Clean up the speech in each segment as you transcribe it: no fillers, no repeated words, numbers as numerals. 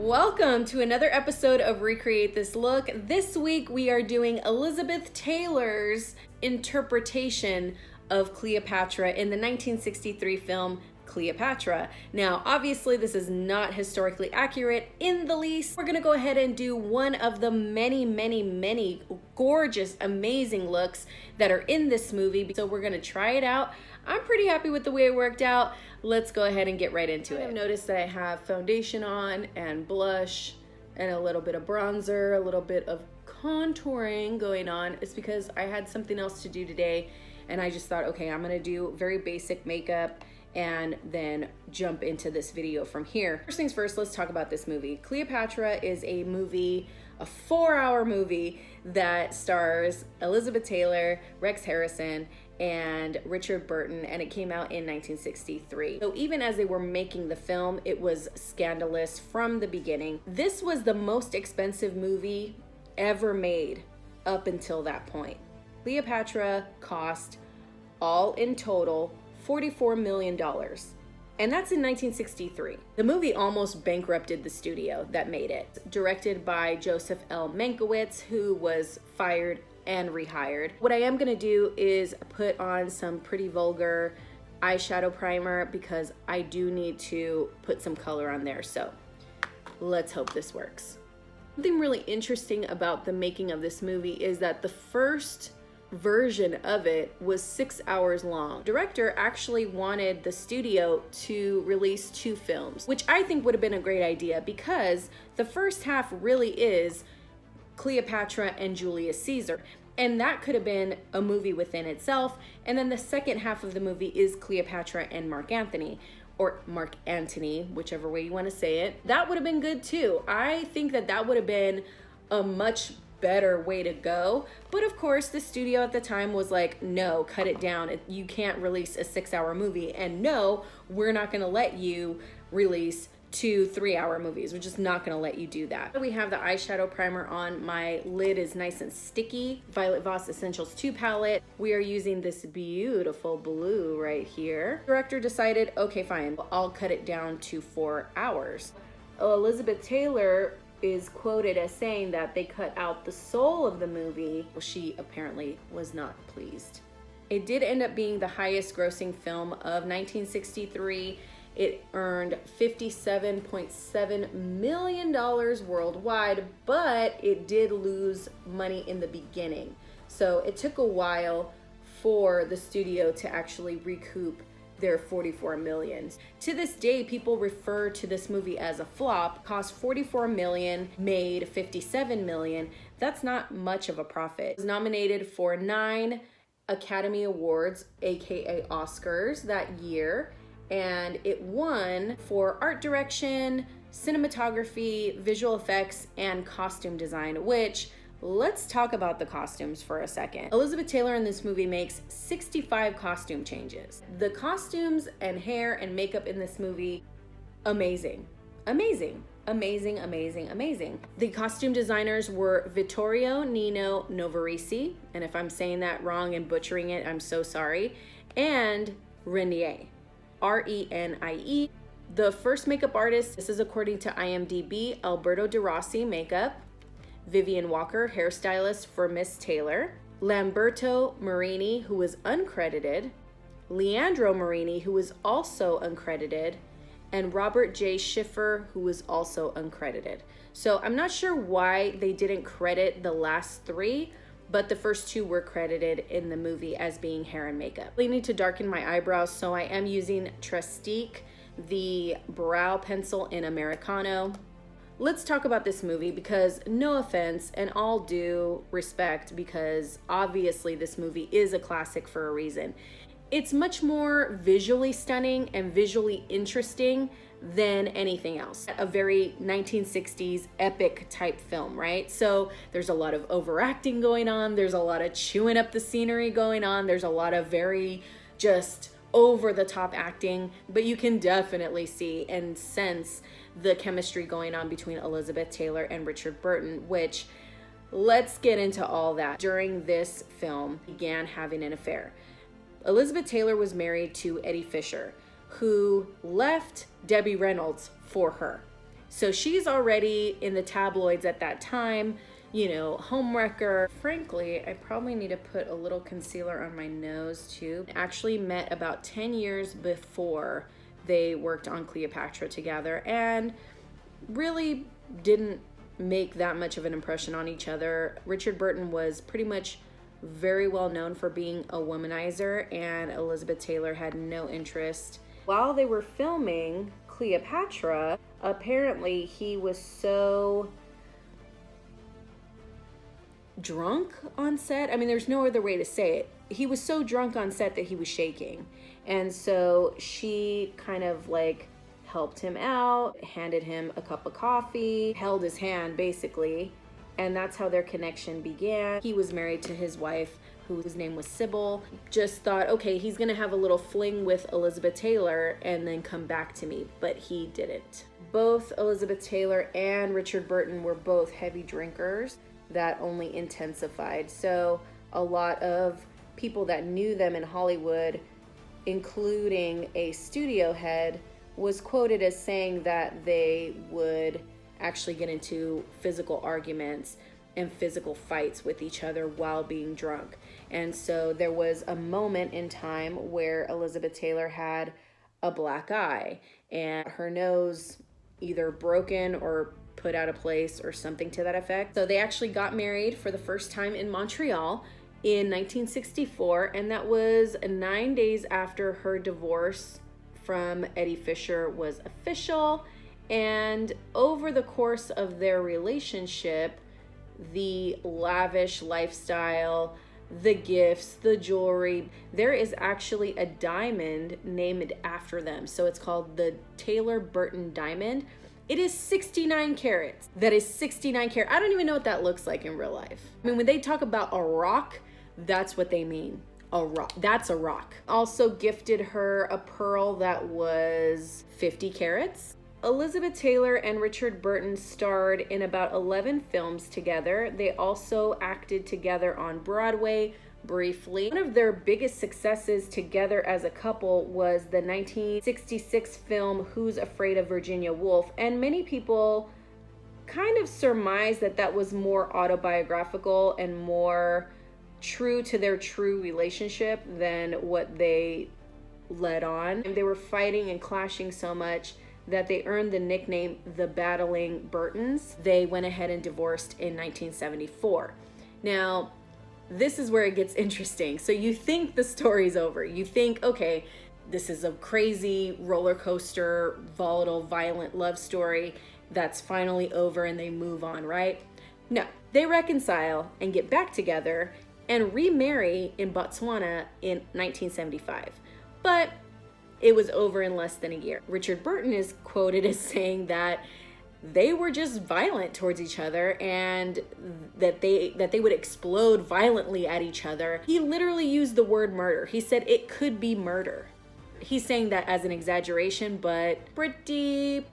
Welcome to another episode of Recreate This Look. This week we are doing Elizabeth Taylor's interpretation of Cleopatra in the 1963 film Cleopatra. Now, obviously this is not historically accurate in the least. We're gonna go ahead and do one of the many gorgeous, amazing looks that are in this movie. So we're gonna try it out. I'm pretty happy with the way it worked out. Let's go ahead and get right into it. I've noticed that I have foundation on and blush and a little bit of bronzer, a little bit of contouring going on. It's because I had something else to do today and I just thought, okay, I'm gonna do very basic makeup and then jump into this video from here. First things first, let's talk about this movie. Cleopatra is a movie, a 4-hour movie that stars Elizabeth Taylor, Rex Harrison, and Richard Burton, and it came out in 1963. So even as they were making the film, it was scandalous from the beginning. This was the most expensive movie ever made up until that point. Cleopatra cost, all in total, $44 million. And that's in 1963. The movie almost bankrupted the studio that made it. Directed by Joseph L. Mankiewicz, who was fired and rehired. What I am gonna do is put on some pretty vulgar eyeshadow primer because I do need to put some color on there. So let's hope this works. Something really interesting about the making of this movie is that the first version of it was 6 hours long. The director actually wanted the studio to release 2 films, which I think would have been a great idea because the first half really is Cleopatra and Julius Caesar, and that could have been a movie within itself. And then the second half of the movie is Cleopatra and Mark Antony, or Mark Antony, whichever way you want to say it. That would have been good too. I think that that would have been a much better way to go. But of course, the studio at the time was like, no, cut it down. You can't release a 6-hour movie. And no, we're not gonna let you release 2 3-hour movies. We're just not gonna let you do that. We have the eyeshadow primer on. My lid is nice and sticky. Violet Voss Essentials 2 palette. We are using this beautiful blue right here. The director decided, okay, fine, I'll cut it down to 4 hours. Elizabeth Taylor is quoted as saying that they cut out the soul of the movie. Well, she apparently was not pleased. It did end up being the highest grossing film of 1963. It earned $57.7 million worldwide, but it did lose money in the beginning. So it took a while for the studio to actually recoup their $44 million. To this day, people refer to this movie as a flop. Cost $44 million, made $57 million. That's not much of a profit. It was nominated for 9 Academy Awards, aka Oscars, that year, and it won for art direction, cinematography, visual effects, and costume design, which, let's talk about the costumes for a second. Elizabeth Taylor in this movie makes 65 costume changes. The costumes and hair and makeup in this movie, amazing. Amazing. Amazing, amazing, amazing. The costume designers were Vittorio Nino Novarese, and if I'm saying that wrong and butchering it, I'm so sorry, and Renier, R-E-N-I-E. The first makeup artist, this is according to IMDb, Alberto De Rossi makeup, Vivian Walker, hairstylist for Miss Taylor, Lamberto Marini, who was uncredited, Leandro Marini, who was also uncredited, and Robert J. Schiffer, who was also uncredited. So I'm not sure why they didn't credit the last 3, but the first 2 were credited in the movie as being hair and makeup. I need to darken my eyebrows, so I am using Trestique, the brow pencil in Americano. Let's talk about this movie because, no offense, and all due respect, because obviously this movie is a classic for a reason. It's much more visually stunning and visually interesting than anything else. A very 1960s epic type film, right? So there's a lot of overacting going on. There's a lot of chewing up the scenery going on. There's a lot of very just over the top acting, but you can definitely see and sense the chemistry going on between Elizabeth Taylor and Richard Burton, which, let's get into all that. During this film, began having an affair. Elizabeth Taylor was married to Eddie Fisher, who left Debbie Reynolds for her. So she's already in the tabloids at that time, you know, homewrecker. Frankly, I probably need to put a little concealer on my nose too. Actually met about 10 years before they worked on Cleopatra together and really didn't make that much of an impression on each other. Richard Burton was pretty much very well known for being a womanizer, and Elizabeth Taylor had no interest. While they were filming Cleopatra, apparently he was so drunk on set. I mean, there's no other way to say it. He was so drunk on set that he was shaking. And so she kind of like helped him out, handed him a cup of coffee, held his hand basically, and that's how their connection began. He was married to his wife, whose name was Sybil. Just thought, okay, he's gonna have a little fling with Elizabeth Taylor and then come back to me, but he didn't. Both Elizabeth Taylor and Richard Burton were both heavy drinkers. That only intensified. So a lot of people that knew them in Hollywood, including a studio head, was quoted as saying that they would actually get into physical arguments and physical fights with each other while being drunk. And so there was a moment in time where Elizabeth Taylor had a black eye and her nose either broken or put out of place or something to that effect. So they actually got married for the first time in Montreal in 1964, and that was 9 days after her divorce from Eddie Fisher was official. And over the course of their relationship, the lavish lifestyle, the gifts, the jewelry, there is actually a diamond named after them. So it's called the Taylor Burton diamond. It is 69 carats. That is 69 carats. I don't even know what that looks like in real life. I mean, when they talk about a rock, that's what they mean. A rock. That's a rock. Also gifted her a pearl that was 50 carats. Elizabeth Taylor and Richard Burton starred in about 11 films together. They also acted together on Broadway briefly. One of their biggest successes together as a couple was the 1966 film Who's Afraid of Virginia Woolf, and many people kind of surmise that that was more autobiographical and more true to their true relationship than what they led on. And they were fighting and clashing so much that they earned the nickname the Battling Burtons. They went ahead and divorced in 1974. Now, this is where it gets interesting. So you think the story's over. You think, okay, this is a crazy roller coaster, volatile, violent love story that's finally over and they move on, right? No, they reconcile and get back together and remarry in Botswana in 1975. But it was over in less than a year. Richard Burton is quoted as saying that they were just violent towards each other and that they would explode violently at each other. He literally used the word murder. He said it could be murder. He's saying that as an exaggeration, but pretty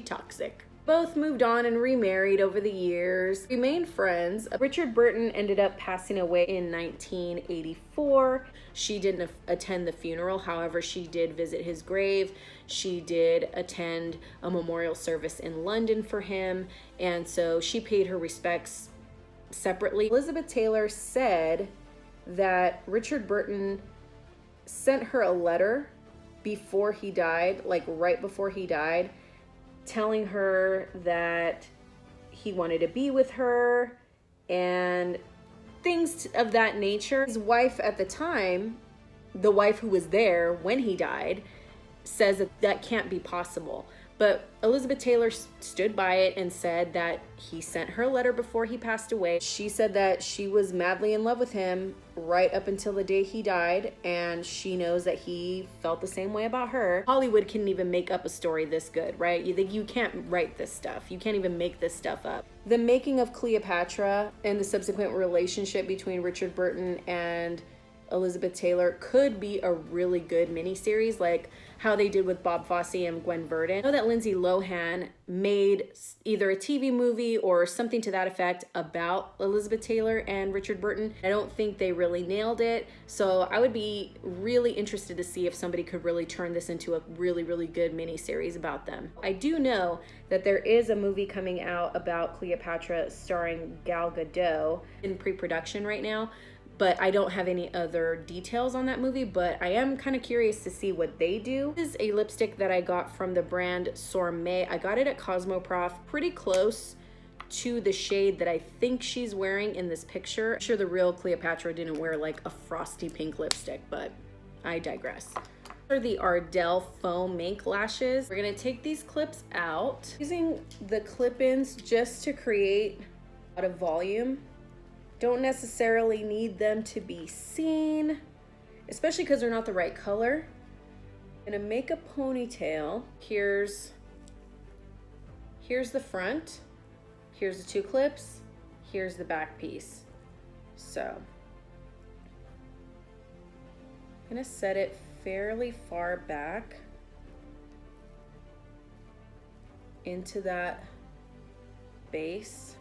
toxic. Both moved on and remarried over the years, remained friends. Richard Burton ended up passing away in 1984. She didn't attend the funeral, however, she did visit his grave. She did attend a memorial service in London for him, and so she paid her respects separately. Elizabeth Taylor said that Richard Burton sent her a letter before he died, like right before he died, telling her that he wanted to be with her and things of that nature. His wife at the time, the wife who was there when he died, says that that can't be possible. But Elizabeth Taylor stood by it and said that he sent her a letter before he passed away. She said that she was madly in love with him right up until the day he died, and she knows that he felt the same way about her. Hollywood couldn't even make up a story this good, right? You can't write this stuff. You can't even make this stuff up. The making of Cleopatra and the subsequent relationship between Richard Burton and Elizabeth Taylor could be a really good miniseries, like how they did with Bob Fosse and Gwen Verdon. I know that Lindsay Lohan made either a TV movie or something to that effect about Elizabeth Taylor and Richard Burton. I don't think they really nailed it, so I would be really interested to see if somebody could really turn this into a really, really good miniseries about them. I do know that there is a movie coming out about Cleopatra starring Gal Gadot in pre-production right now, but I don't have any other details on that movie, but I am kind of curious to see what they do. This is a lipstick that I got from the brand Sourmet. I got it at Cosmoprof, pretty close to the shade that I think she's wearing in this picture. I'm sure the real Cleopatra didn't wear like a frosty pink lipstick, but I digress. These are the Ardell Foam Mink lashes. We're gonna take these clips out, using the clip-ins just to create a lot of volume. Don't necessarily need them to be seen, especially because they're not the right color. I'm gonna make a ponytail. Here's the front, here's the two clips, here's the back piece. So I'm gonna set it fairly far back into that base.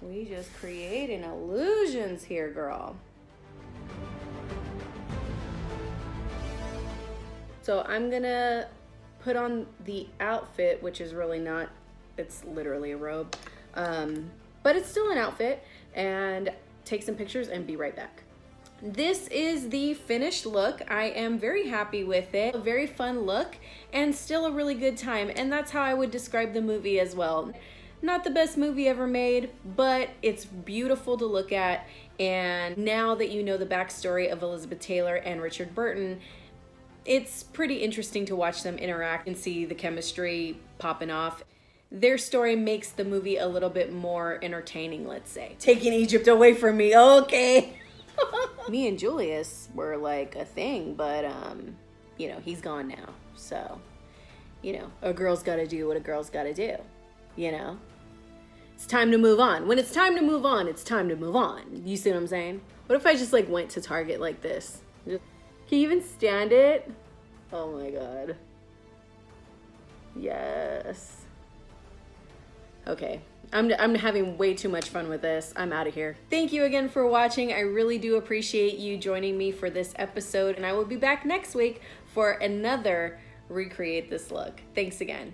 We just creating illusions here, girl. So I'm gonna put on the outfit, which is really not, it's literally a robe, but it's still an outfit, and take some pictures and be right back. This is the finished look. I am very happy with it. A very fun look and still a really good time, and that's how I would describe the movie as well. Not the best movie ever made, but it's beautiful to look at, and now that you know the backstory of Elizabeth Taylor and Richard Burton, it's pretty interesting to watch them interact and see the chemistry popping off. Their story makes the movie a little bit more entertaining, let's say. Taking Egypt away from me, okay. Me and Julius were like a thing, but you know, he's gone now. So, you know, a girl's gotta do what a girl's gotta do, you know? It's time to move on. When it's time to move on, it's time to move on. You see what I'm saying? What if I just like went to Target like this? Can you even stand it? Oh my God. Yes. Okay, I'm having way too much fun with this. I'm out of here. Thank you again for watching. I really do appreciate you joining me for this episode, and I will be back next week for another Recreate This Look. Thanks again.